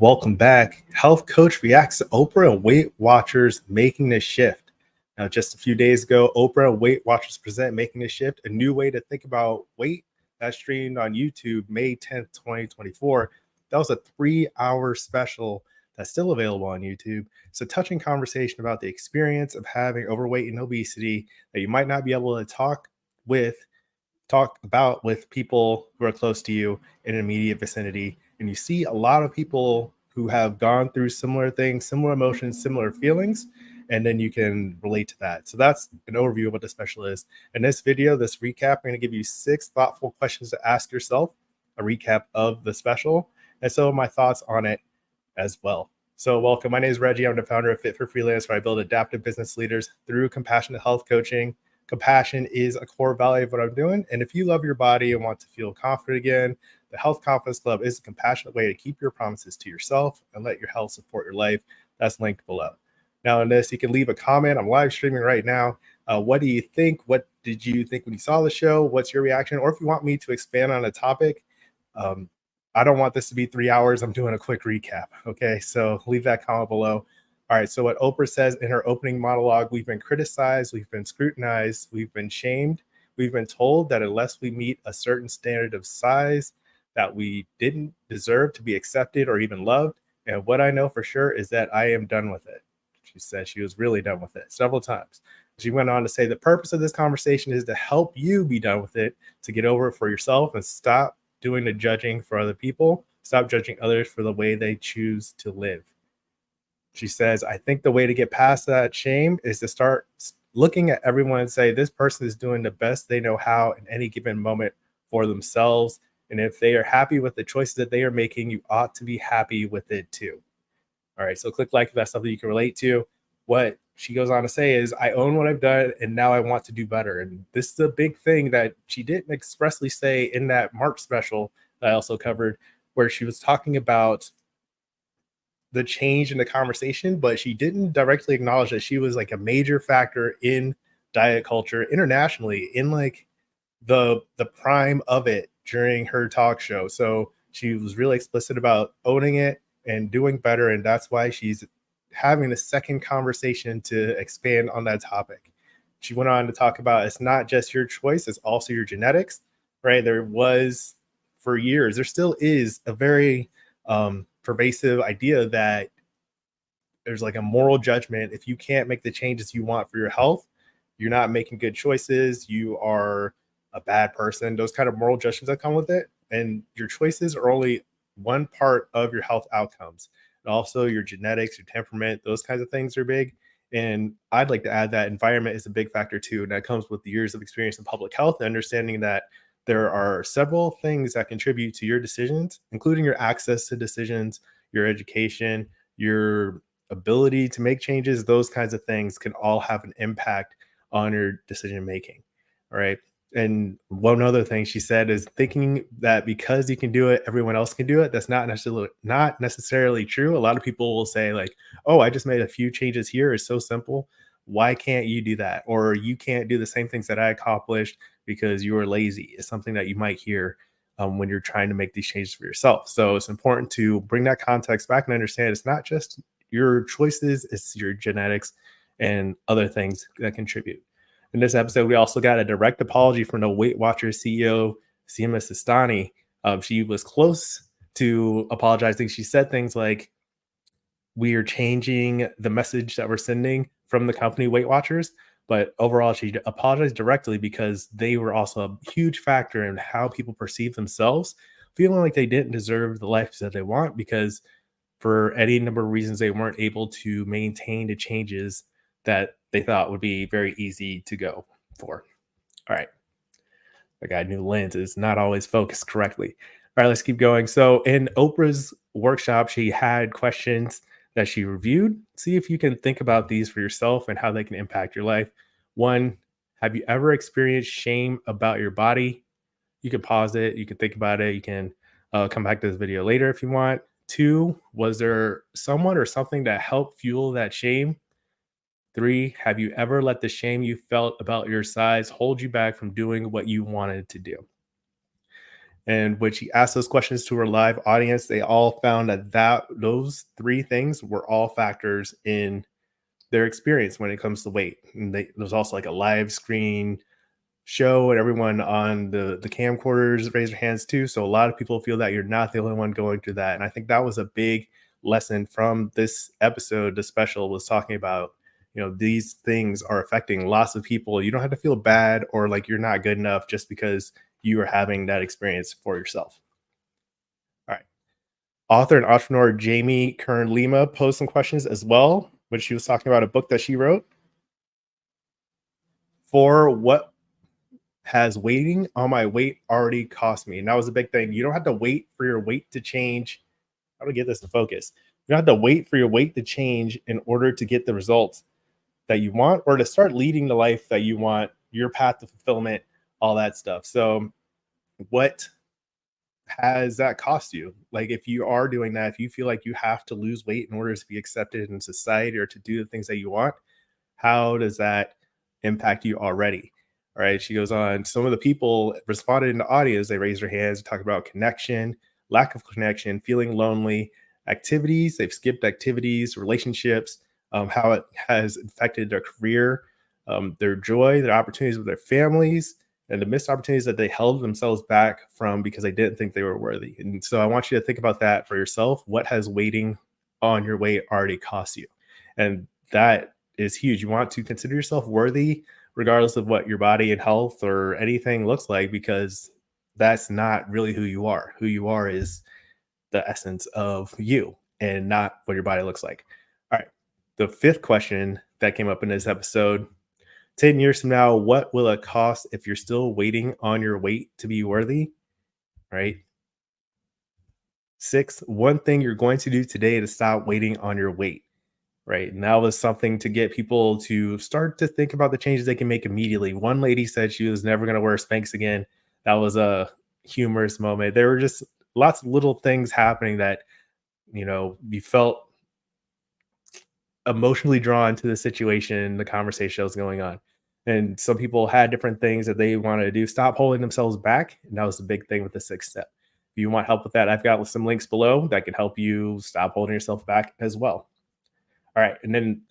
Welcome back. Health coach reacts to Oprah and Weight Watchers making the shift. Now, just a few days ago, Oprah and Weight Watchers present Making the Shift, a new way to think about weight that streamed on YouTube May 10th, 2024. That was a 3-hour special that's still available on YouTube. It's a touching conversation about the experience of having overweight and obesity that you might not be able to talk about with people who are close to you in an immediate vicinity. And you see a lot of people who have gone through similar things, similar emotions, similar feelings, and then you can relate to that. So that's an overview of what the special is. In this video, this recap, I'm going to give you 6 thoughtful questions to ask yourself, a recap of the special, and some of my thoughts on it as well. So welcome. My name is Reggie. I'm the founder of Fit for Freelance, where I build adaptive business leaders through compassionate health coaching. Compassion is a core value of what I'm doing. And if you love your body and want to feel confident again, the Health Confidence Club is a compassionate way to keep your promises to yourself and let your health support your life. That's linked below. Now in this, you can leave a comment. I'm live streaming right now. What do you think? What did you think when you saw the show? What's your reaction? Or if you want me to expand on a topic, I don't want this to be 3 hours. I'm doing a quick recap. Okay, so leave that comment below. All right, so what Oprah says in her opening monologue: we've been criticized, we've been scrutinized, we've been shamed, we've been told that unless we meet a certain standard of size, that we didn't deserve to be accepted or even loved. And what I know for sure is that I am done with it. She said she was really done with it several times. She went on to say the purpose of this conversation is to help you be done with it, to get over it for yourself and stop doing the judging for other people, stop judging others for the way they choose to live. She says, I think the way to get past that shame is to start looking at everyone and say, this person is doing the best they know how in any given moment for themselves. And if they are happy with the choices that they are making, you ought to be happy with it too. All right, so click like if that's something you can relate to. What she goes on to say is, I own what I've done and now I want to do better. And this is a big thing that she didn't expressly say in that March special that I also covered, where she was talking about the change in the conversation, but she didn't directly acknowledge that she was like a major factor in diet culture internationally, in like the prime of it during her talk show. So she was really explicit about owning it and doing better, and that's why she's having a second conversation to expand on that topic. She went on to talk about it's not just your choice, it's also your genetics, right? There was, for years, there still is a very pervasive idea that there's like a moral judgment. If you can't make the changes you want for your health, you're not making good choices, you are a bad person. Those kind of moral judgments that come with it. And your choices are only one part of your health outcomes. And also your genetics, your temperament, those kinds of things are big. And I'd like to add that environment is a big factor too. And that comes with years of experience in public health and understanding that there are several things that contribute to your decisions, including your access to decisions, your education, your ability to make changes. Those kinds of things can all have an impact on your decision making. All right. And one other thing she said is thinking that because you can do it, everyone else can do it. That's not necessarily true. A lot of people will say like, "Oh, I just made a few changes here. It's so simple. Why can't you do that?" Or you can't do the same things that I accomplished because you are lazy. Is something that you might hear when you're trying to make these changes for yourself. So it's important to bring that context back and understand it's not just your choices, it's your genetics and other things that contribute. In this episode, we also got a direct apology from the Weight Watchers CEO, Sima Sistani. She was close to apologizing. She said things like, we are changing the message that we're sending from the company Weight Watchers. But overall, she apologized directly because they were also a huge factor in how people perceive themselves, feeling like they didn't deserve the life that they want because for any number of reasons, they weren't able to maintain the changes that they thought would be very easy to go for. All right. I got a new lens. It's not always focused correctly. All right, let's keep going. So in Oprah's workshop, she had questions that she reviewed. See if you can think about these for yourself and how they can impact your life. One, have you ever experienced shame about your body? You can pause it. You can think about it. You can come back to this video later if you want. Two, was there someone or something that helped fuel that shame? Three, have you ever let the shame you felt about your size hold you back from doing what you wanted to do? And when she asked those questions to her live audience, they all found that those three things were all factors in their experience when it comes to weight. And there's also like a live screen show, and everyone on the camcorders raise their hands too. So a lot of people feel that you're not the only one going through that. And I think that was a big lesson from this episode. The special was talking about, these things are affecting lots of people. You don't have to feel bad or like you're not good enough just because you are having that experience for yourself. All right. Author and entrepreneur Jamie Kern Lima posed some questions as well when she was talking about a book that she wrote. For what has waiting on my weight already cost me? And that was a big thing. You don't have to wait for your weight to change. How to get this to focus? You don't have to wait for your weight to change in order to get the results that you want or to start leading the life that you want, your path to fulfillment, all that stuff. So, what has that cost you? Like, if you are doing that, if you feel like you have to lose weight in order to be accepted in society or to do the things that you want, how does that impact you already? All right. She goes on. Some of the people responded in the audience. They raised their hands, talk about connection, lack of connection, feeling lonely, activities. They've skipped activities, relationships, how it has affected their career, their joy, their opportunities with their families, and the missed opportunities that they held themselves back from because they didn't think they were worthy. And so I want you to think about that for yourself. What has waiting on your weight already cost you? And that is huge. You want to consider yourself worthy, regardless of what your body and health or anything looks like, because that's not really who you are. Who you are is the essence of you and not what your body looks like. All right. The fifth question that came up in this episode: 10 years from now, what will it cost if you're still waiting on your weight to be worthy? Right. Six, one thing you're going to do today to stop waiting on your weight. Right. And that was something to get people to start to think about the changes they can make immediately. One lady said she was never going to wear Spanx again. That was a humorous moment. There were just lots of little things happening that, you felt emotionally drawn to the situation, the conversation that was going on. And some people had different things that they wanted to do. Stop holding themselves back. And that was the big thing with the sixth step. If you want help with that, I've got some links below that can help you stop holding yourself back as well. All right. And then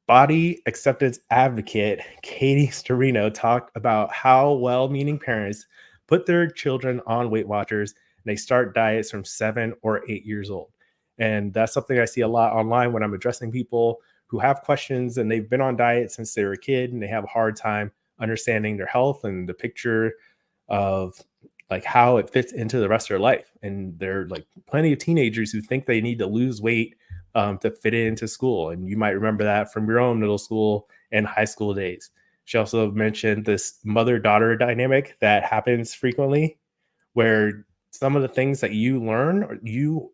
body acceptance advocate Katie Storino talked about how well-meaning parents put their children on Weight Watchers and they start diets from 7 or 8 years old. And that's something I see a lot online when I'm addressing people who have questions and they've been on diet since they were a kid and they have a hard time understanding their health and the picture of like how it fits into the rest of their life. And there are like plenty of teenagers who think they need to lose weight to fit into school. And you might remember that from your own middle school and high school days. She also mentioned this mother-daughter dynamic that happens frequently, where some of the things that you learn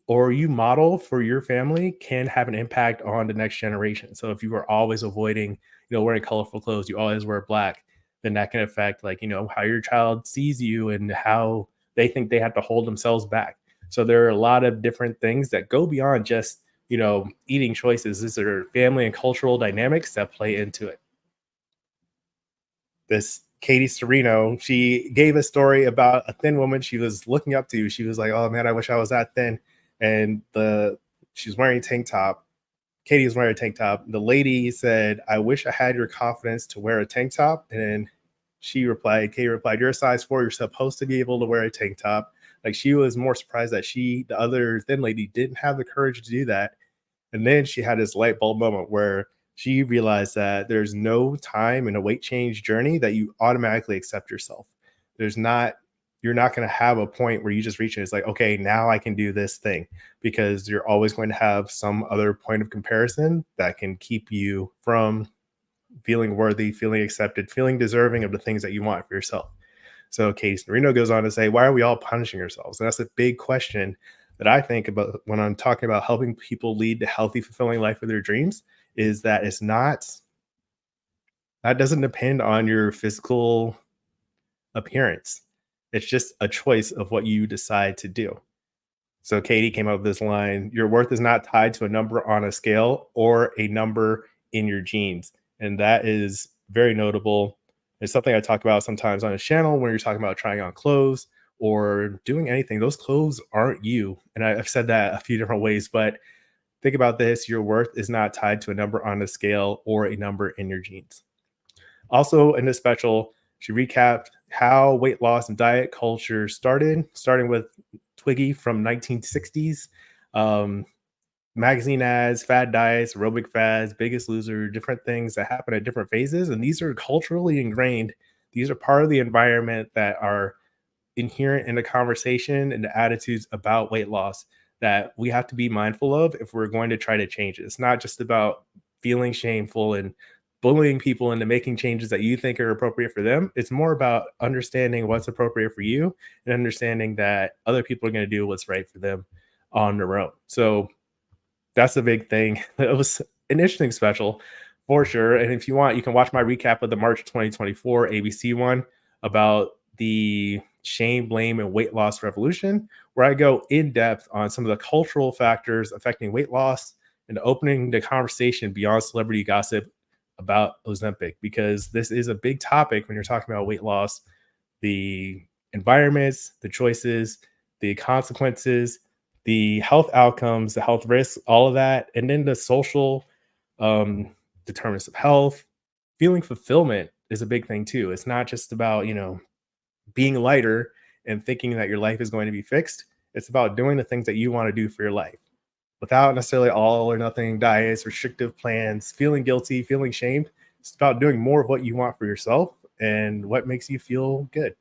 or you model for your family can have an impact on the next generation. So if you are always avoiding, wearing colorful clothes, you always wear black, then that can affect like, how your child sees you and how they think they have to hold themselves back. So there are a lot of different things that go beyond just, eating choices. These are family and cultural dynamics that play into it. This Katie Serino, she gave a story about a thin woman she was looking up to. She was like, "Oh man, I wish I was that thin." And she's wearing a tank top. Katie was wearing a tank top. The lady said, "I wish I had your confidence to wear a tank top." And then Katie replied, "You're a size 4. You're supposed to be able to wear a tank top." Like she was more surprised that the other thin lady, didn't have the courage to do that. And then she had this light bulb moment where she realized that there's no time in a weight change journey that you automatically accept yourself. There's not, you're not going to have a point where you just reach and it's like, okay, now I can do this thing, because you're always going to have some other point of comparison that can keep you from feeling worthy, feeling accepted, feeling deserving of the things that you want for yourself. So Case Marino goes on to say, why are we all punishing ourselves? And that's a big question that I think about when I'm talking about helping people lead to healthy, fulfilling life of their dreams, is that that doesn't depend on your physical appearance. It's just a choice of what you decide to do. So Katie came up with this line: your worth is not tied to a number on a scale or a number in your genes. And that is very notable. It's something I talk about sometimes on his channel when you're talking about trying on clothes or doing anything. Those clothes aren't you. And I've said that a few different ways, but think about this: your worth is not tied to a number on the scale or a number in your jeans. Also, in this special, she recapped how weight loss and diet culture started, starting with Twiggy from 1960s. Um, Magazine ads, fad diets, aerobic fads, Biggest Loser, different things that happen at different phases. And these are culturally ingrained. These are part of the environment that are inherent in the conversation and the attitudes about weight loss that we have to be mindful of if we're going to try to change it. It's not just about feeling shameful and bullying people into making changes that you think are appropriate for them. It's more about understanding what's appropriate for you and understanding that other people are going to do what's right for them on their own. So that's a big thing. It was an interesting special for sure. And if you want, you can watch my recap of the March 2024 ABC one about the shame, blame, and weight loss revolution, where I go in depth on some of the cultural factors affecting weight loss and opening the conversation beyond celebrity gossip about Ozempic, because this is a big topic when you're talking about weight loss: the environments, the choices, the consequences, the health outcomes, the health risks, all of that, and then the social um, determinants of health. Feeling fulfillment is a big thing too. It's not just about being lighter and thinking that your life is going to be fixed. It's about doing the things that you want to do for your life without necessarily all or nothing diets, restrictive plans, feeling guilty, feeling shamed. It's about doing more of what you want for yourself and what makes you feel good,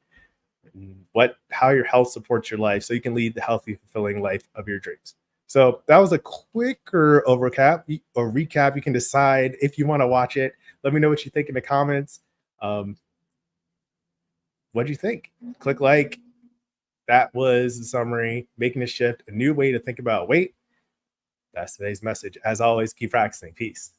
and how your health supports your life so you can lead the healthy, fulfilling life of your dreams. So that was a quicker overcap or recap. You can decide if you want to watch it. Let me know what you think in the comments. Um, what do you think? Click like. That was the summary: making a shift, a new way to think about weight. That's today's message. As always, keep practicing. Peace.